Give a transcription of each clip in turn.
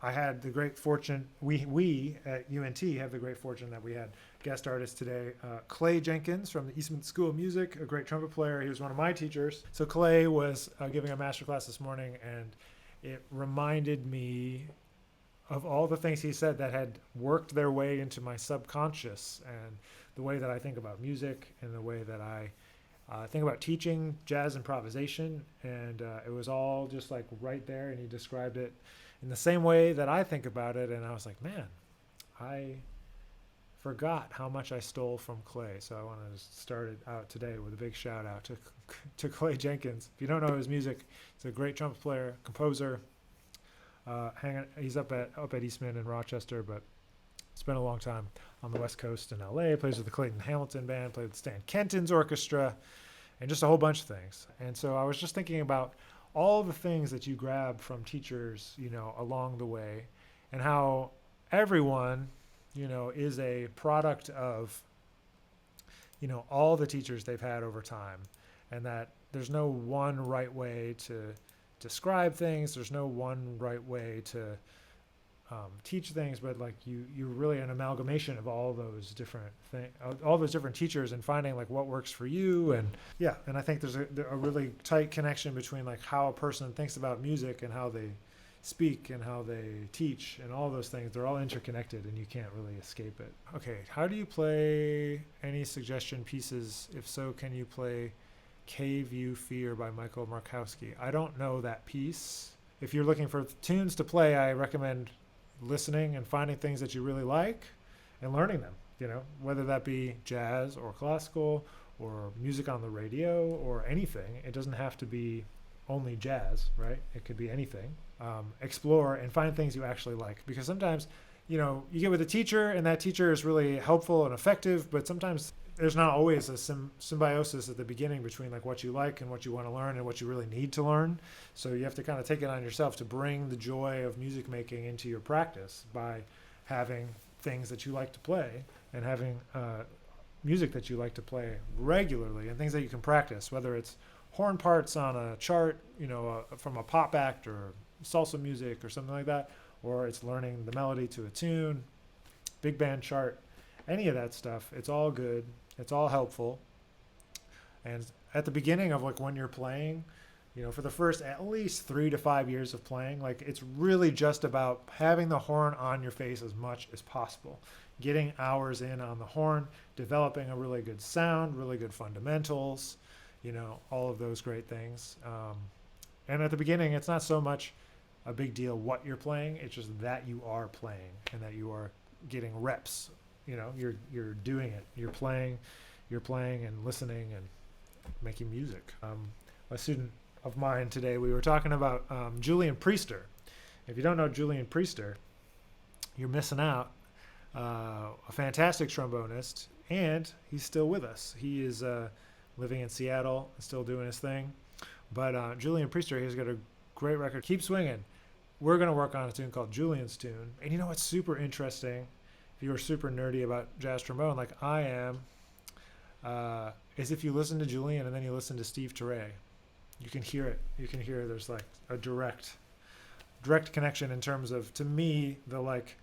I had the great fortune, we at UNT have the great fortune that we had guest artist today, Clay Jenkins from the Eastman School of Music, a great trumpet player. He was one of my teachers. So Clay was giving a master class this morning, and it reminded me of all the things he said that had worked their way into my subconscious, and the way that I think about music and the way that I think about teaching jazz improvisation. And it was all just like right there, and he described it in the same way that I think about it. And I was like, man, I forgot how much I stole from Clay. So I want to start it out today with a big shout out to Clay Jenkins. If you don't know his music, he's a great trumpet player, composer. He's up at Eastman in Rochester, but spent a long time on the West Coast in LA, plays with the Clayton Hamilton Band, played with Stan Kenton's orchestra, and just a whole bunch of things. And so I was just thinking about all the things that you grab from teachers, along the way, and how everyone, is a product of, all the teachers they've had over time, and that there's no one right way to describe things. There's no one right way to teach things, but like you're really an amalgamation of all those different all those different teachers, and finding like what works for you. And I think there's a really tight connection between like how a person thinks about music and how they speak and how they teach, and all those things. They're all interconnected, and you can't really escape it. Okay, how do you play any suggestion pieces? If so, can you play Cave You Fear by Michael Markowski? I don't know that piece. If you're looking for tunes to play, I recommend listening and finding things that you really like and learning them, whether that be jazz or classical or music on the radio or anything. It doesn't have to be only jazz, right? It could be anything. Explore and find things you actually like, because sometimes, you get with a teacher and that teacher is really helpful and effective, but sometimes there's not always a symbiosis at the beginning between like what you like and what you want to learn and what you really need to learn. So you have to kind of take it on yourself to bring the joy of music making into your practice by having things that you like to play and having music that you like to play regularly, and things that you can practice, whether it's horn parts on a chart, from a pop act or salsa music or something like that, or it's learning the melody to a tune, big band chart, any of that stuff. It's all good. It's all helpful. And at the beginning of like when you're playing, for the first at least 3 to 5 years of playing, like it's really just about having the horn on your face as much as possible, getting hours in on the horn, developing a really good sound, really good fundamentals, all of those great things. And at the beginning, it's not so much a big deal what you're playing. It's just that you are playing and that you are getting reps. You're doing it. You're playing and listening and making music. A student of mine today, we were talking about Julian Priester. If you don't know Julian Priester, you're missing out. A fantastic trombonist, and he's still with us. He is living in Seattle, still doing his thing. But Julian Priester, he's got a great record, Keep Swinging. We're going to work on a tune called Julian's Tune. And what's super interesting, if you were super nerdy about jazz trombone like I am, is if you listen to Julian and then you listen to Steve Turre, you can hear it. You can hear there's like a direct connection in terms of, to me, the like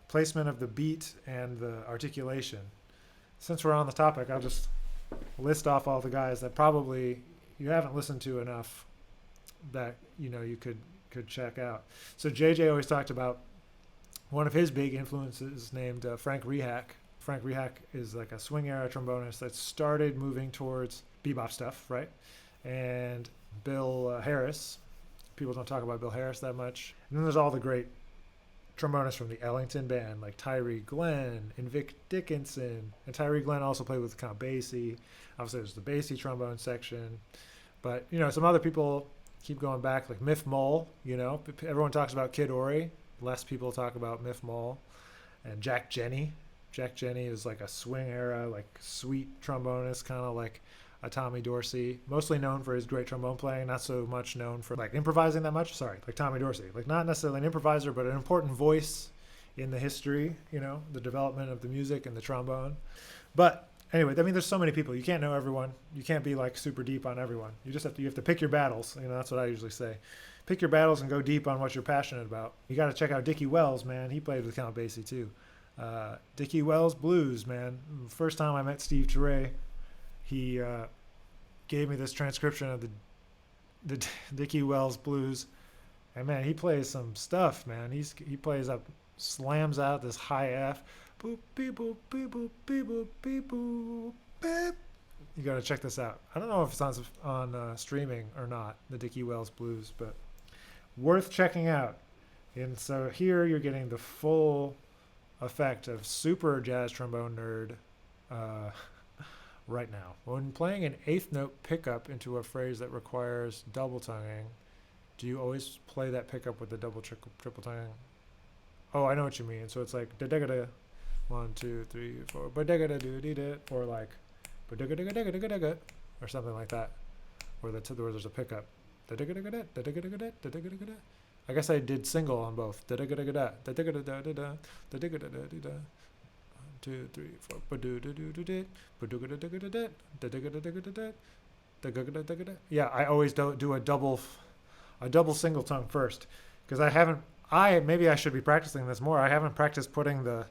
placement of the beat and the articulation. Since we're on the topic, I'll just list off all the guys that probably you haven't listened to enough that you could check out. So JJ always talked about one of his big influences named Frank Rehak. Frank Rehak is like a swing era trombonist that started moving towards bebop stuff, right? And Bill Harris. People don't talk about Bill Harris that much. And then there's all the great trombonists from the Ellington Band, like Tyree Glenn and Vic Dickinson. And Tyree Glenn also played with Count Basie. Obviously, there's the Basie trombone section. But, some other people keep going back, like Miff Mull. Everyone talks about Kid Ory. Less people talk about Miff Mull. And Jack Jenny. Jack Jenny is like a swing era, like sweet trombonist, kind of like a Tommy Dorsey. Mostly known for his great trombone playing, not so much known for like improvising that much. Sorry, like Tommy Dorsey. Like not necessarily an improviser, but an important voice in the history, the development of the music and the trombone. But anyway, there's so many people. You can't know everyone. You can't be like super deep on everyone. You have to pick your battles. That's what I usually say. pick your battles and go deep on what you're passionate about. You got to check out Dickie Wells, man. He played with Count Basie too. Dickie Wells blues, man. First time I met Steve Turre, he gave me this transcription of the Dickie Wells blues, and man, he plays some stuff, man. He plays up, slams out this high F. Boop beep boop beep boop beep boop beep boop beep. You gotta check this out. I don't know if it's on streaming or not, the Dickie Wells blues, but worth checking out. And so here you're getting the full effect of super jazz trombone nerd right now. When playing an eighth note pickup into a phrase that requires double tonguing, do you always play that pickup with the double triple tonguing? Oh, I know what you mean. So it's like da da da, 1 2 3 4, ba da da do dee da, or like ba da da da da da da, or something like that, where there's a pickup. Da da da da da da da da da da da da. I guess I did single on both. Da da da da da da da da da da da da da da da da. 1 2 3 4. Ba do do do do do. Ba do da da da da da da da da da da. Yeah, I always do a double single tongue first, because maybe I should be practicing this more. I haven't practiced putting the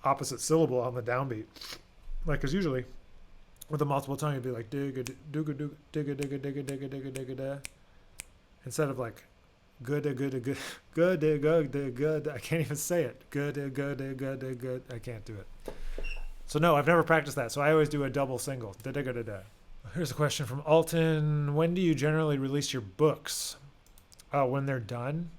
opposite syllable on the downbeat, like, because usually with a multiple tongue you'd be like digga digga digga digga digga digga digga digga da, instead of like good good good good good good. I can't even say it. Good good good good. I can't do it. So no, I've never practiced that. So I always do a double single. Da da da da da. Here's a question from Alton. When do you generally release your books? When they're done.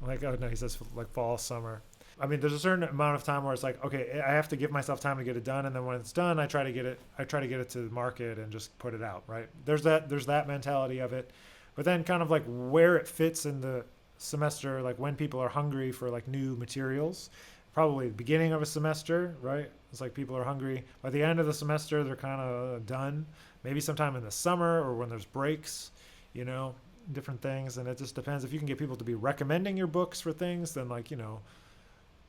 Like, oh no, he says like fall, summer. I mean, there's a certain amount of time where it's like, okay, I have to give myself time to get it done, and then when it's done, I try to get it to the market and just put it out, right? There's that mentality of it. But then kind of like where it fits in the semester, like when people are hungry for like new materials, probably the beginning of a semester, right? It's like people are hungry. By the end of the semester, they're kind of done. Maybe sometime in the summer or when there's breaks, different things. And it just depends. If you can get people to be recommending your books for things, then like,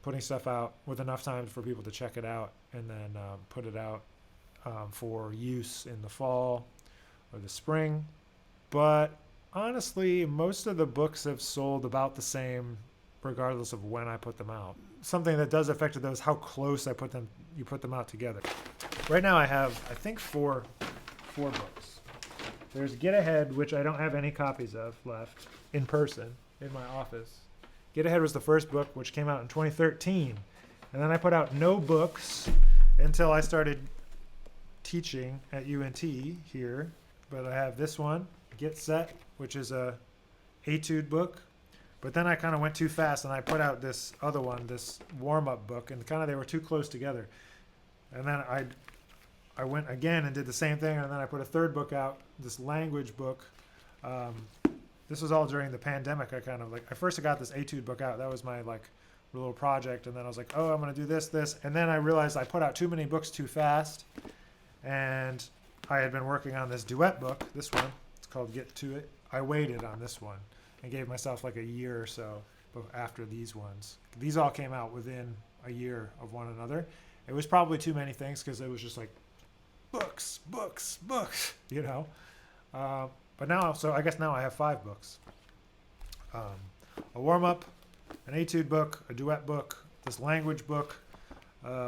putting stuff out with enough time for people to check it out, and then put it out for use in the fall or the spring. But honestly, most of the books have sold about the same regardless of when I put them out. Something that does affect it though is how close you put them out together. Right now I have, I think, four books. There's Get Ahead, which I don't have any copies of left in person in my office. Get Ahead was the first book, which came out in 2013. And then I put out no books until I started teaching at UNT here. But I have this one, Get Set, which is a etude book. But then I kind of went too fast and I put out this other one, this warm-up book, and kind of they were too close together. And then I went again and did the same thing, and then I put a third book out, this language book. This was all during the pandemic. I first got this etude book out. That was my like little project, and then I was like, oh, I'm gonna do this, and then I realized I put out too many books too fast, and I had been working on this duet book, this one. It's called Get to It. I waited on this one and gave myself like a year or so after these ones. These all came out within a year of one another. It was probably too many things because it was just like books, But now, so I guess now I have 5 books. A warm-up, an etude book, a duet book, this language book,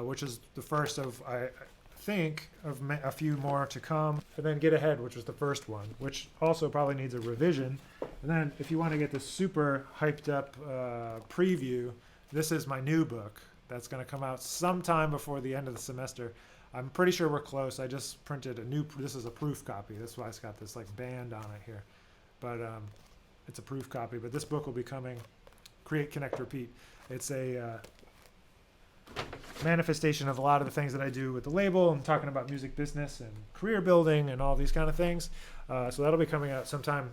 which is the first of, I think, of a few more to come. And then Get Ahead, which was the first one, which also probably needs a revision. And then if you want to get this super hyped up preview, this is my new book that's going to come out sometime before the end of the semester. I'm pretty sure we're close. I just printed this is a proof copy. That's why it's got this like band on it here. But it's a proof copy. But this book will be coming, Create, Connect, Repeat. It's a manifestation of a lot of the things that I do with the label. I'm talking about music business and career building and all these kind of things. So that'll be coming out sometime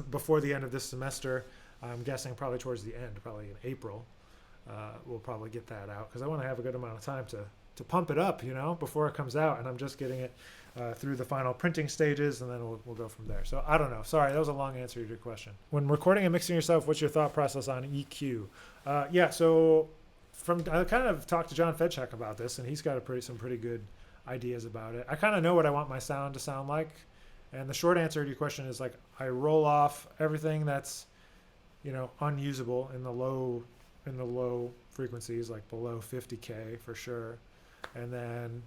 before the end of this semester. I'm guessing probably towards the end, probably in April. We'll probably get that out because I want to have a good amount of time to pump it up, before it comes out. And I'm just getting it through the final printing stages, and then we'll go from there. So I don't know. Sorry, that was a long answer to your question. When recording and mixing yourself, what's your thought process on EQ? So I kind of talked to John Fedchak about this, and he's got some pretty good ideas about it. I kind of know what I want my sound to sound like. And the short answer to your question is like I roll off everything that's, unusable in the low frequencies, like below 50K for sure. And then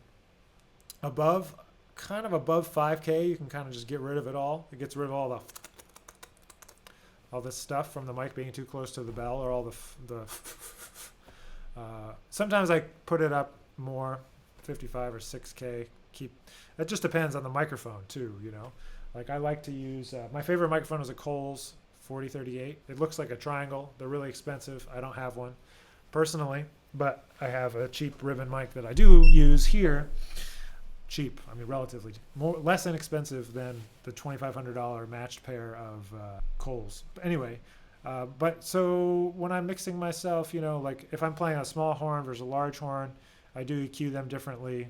kind of above 5K, you can kind of just get rid of it all. It gets rid of all this stuff from the mic being too close to the bell, or all the sometimes I put it up more, 55 or 6K. It just depends on the microphone too, Like I like to use, my favorite microphone is a Coles 4038. It looks like a triangle. They're really expensive. I don't have one personally, but I have a cheap ribbon mic that I do use here. Cheap, I mean relatively less inexpensive than the $2,500 matched pair of Coles. But anyway, but so when I'm mixing myself, like if I'm playing a small horn versus a large horn, I do EQ them differently.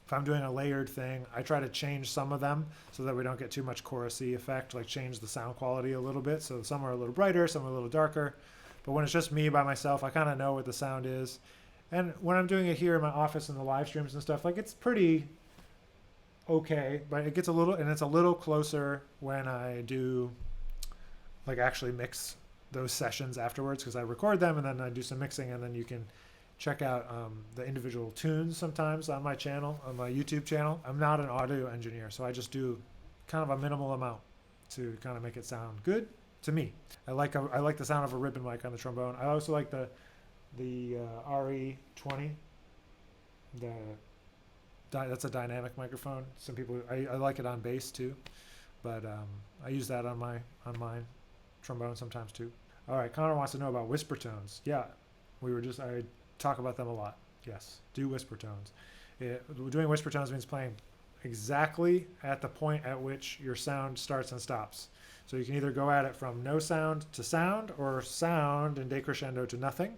If I'm doing a layered thing, I try to change some of them so that we don't get too much chorusy effect, like change the sound quality a little bit. So some are a little brighter, some are a little darker. But when it's just me by myself, I kind of know what the sound is. And when I'm doing it here in my office and the live streams and stuff, like it's pretty okay, but it's a little closer when I do like actually mix those sessions afterwards, because I record them and then I do some mixing, and then you can check out the individual tunes sometimes on my channel, on my YouTube channel. I'm not an audio engineer, so I just do kind of a minimal amount to kind of make it sound good to me. I like the sound of a ribbon mic on the trombone. I also like the RE20. That's a dynamic microphone. Some people, I like it on bass too, but I use that on my trombone sometimes too. All right, Connor wants to know about whisper tones. Yeah, I talk about them a lot. Yes, do whisper tones. Doing whisper tones means playing exactly at the point at which your sound starts and stops. So you can either go at it from no sound to sound, or sound and decrescendo to nothing.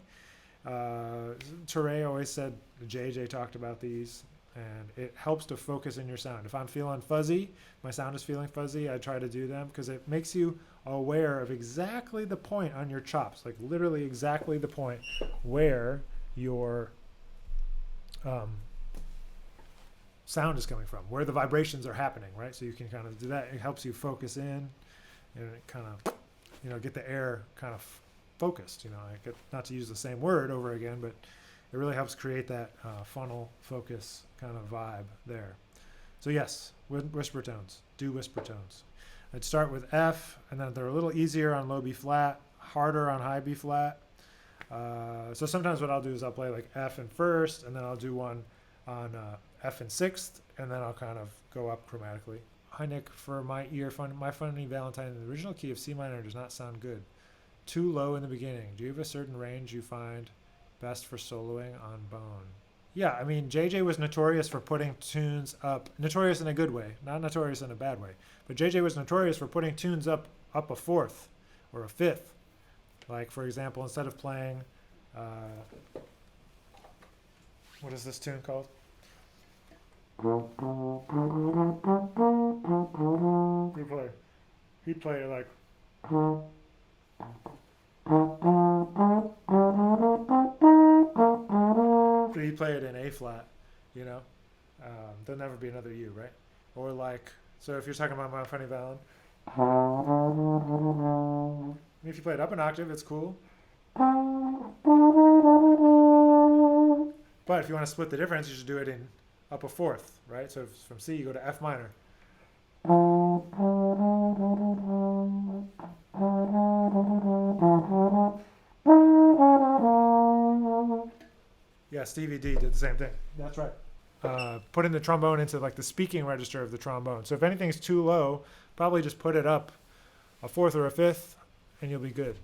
Turre always said, JJ talked about these, and it helps to focus in your sound. If I'm feeling fuzzy, my sound is feeling fuzzy, I try to do them because it makes you aware of exactly the point on your chops, like literally exactly the point where your sound is coming from, where the vibrations are happening, right? So you can kind of do that. It helps you focus in, and it kind of, get the air kind of focused. I get, not to use the same word over again, but it really helps create that funnel focus kind of vibe there. So yes, whisper tones. Do whisper tones. I'd start with F, and then they're a little easier on low B flat, harder on high B flat. So sometimes what I'll do is I'll play like F in first, and then I'll do one on F in sixth, and then I'll kind of go up chromatically. Hi Nick, for my ear, my Funny Valentine in the original key of C minor does not sound good. Too low in the beginning. Do you have a certain range you find best for soloing on bone? Yeah, I mean, JJ was notorious for putting tunes up, notorious in a good way, not notorious in a bad way, but JJ was notorious for putting tunes up a fourth or a fifth. Like, for example, instead of playing, what is this tune called? He'd play it like, he'd play it in A flat, there'll never be another you, right? Or like, so if you're talking about My Funny Valentine, if you play it up an octave, it's cool. But if you want to split the difference, you should do it in up a fourth, right? So from C, you go to F minor. Yeah, Stevie D did the same thing. That's right. Putting the trombone into like the speaking register of the trombone. So if anything's too low, probably just put it up a fourth or a fifth, and you'll be good.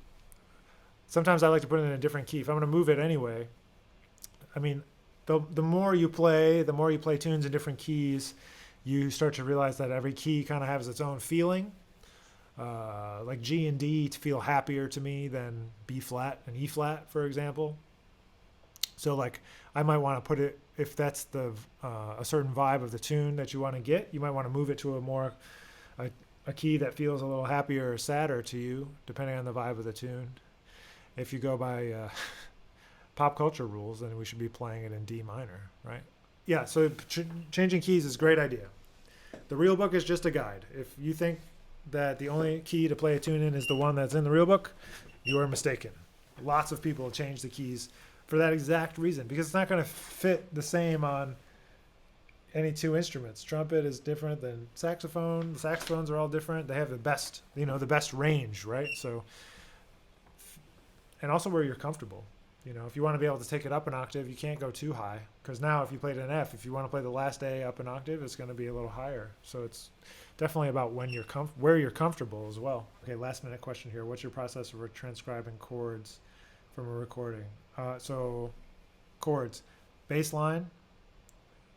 Sometimes I like to put it in a different key. If I'm going to move it anyway, I mean, the more you play tunes in different keys, you start to realize that every key kind of has its own feeling. Like G and D feel happier to me than B flat and E flat, for example. So like I might want to put it, if that's a certain vibe of the tune that you want to get, you might want to move it to a key that feels a little happier or sadder to you, depending on the vibe of the tune. If you go by pop culture rules, then we should be playing it in D minor, right? Yeah, so changing keys is a great idea. The real book is just a guide. If you think that the only key to play a tune in is the one that's in the real book, you are mistaken. Lots of people change the keys for that exact reason, because it's not going to fit the same on any two instruments. Trumpet is different than saxophone. The saxophones are all different. They have the best, the best range, right? So, and also where you're comfortable. If you want to be able to take it up an octave, you can't go too high, because now if you played an F, if you want to play the last A up an octave, it's going to be a little higher. So it's definitely about where you're comfortable as well. Okay, last minute question here. What's your process for transcribing chords from a recording? So chords, bass line,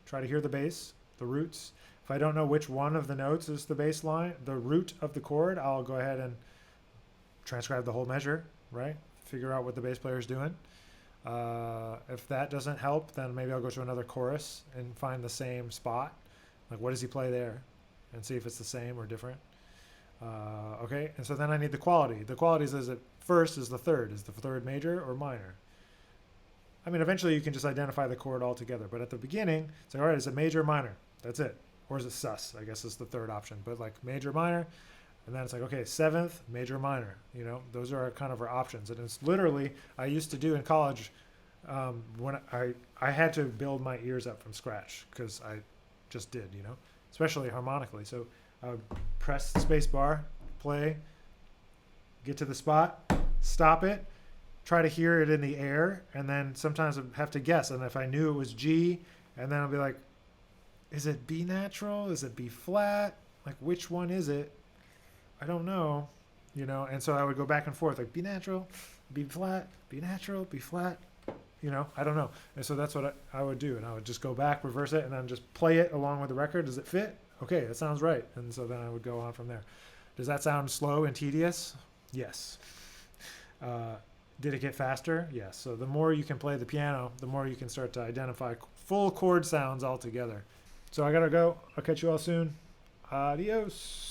try to hear the bass, the roots. If I don't know which one of the notes is the bass line, the root of the chord, I'll go ahead and transcribe the whole measure, right? Figure out what the bass player is doing. If that doesn't help, then maybe I'll go to another chorus and find the same spot. Like, what does he play there? And see if it's the same or different. Okay, and so then I need the quality. The qualities is the third. Is the third major or minor? I mean, eventually you can just identify the chord altogether. But at the beginning, it's like, all right, is it major or minor? That's it. Or is it sus? I guess is the third option. But like major, minor. And then it's like, okay, seventh, major, minor. Those are kind of our options. And it's literally, I used to do in college, when I had to build my ears up from scratch, because I just did, especially harmonically. So I would press the space bar, play, get to the spot, stop it, try to hear it in the air, and then sometimes I'd have to guess. And if I knew it was G, and then I'll be like, is it B natural? Is it B flat? Like, which one is it? I don't know, and so I would go back and forth, like B natural, B flat, B natural, B flat, I don't know. And so that's what I would do. And I would just go back, reverse it, and then just play it along with the record. Does it fit? Okay, that sounds right. And so then I would go on from there. Does that sound slow and tedious? Yes. Did it get faster? Yes. So the more you can play the piano, the more you can start to identify full chord sounds altogether. So I got to go. I'll catch you all soon. Adios.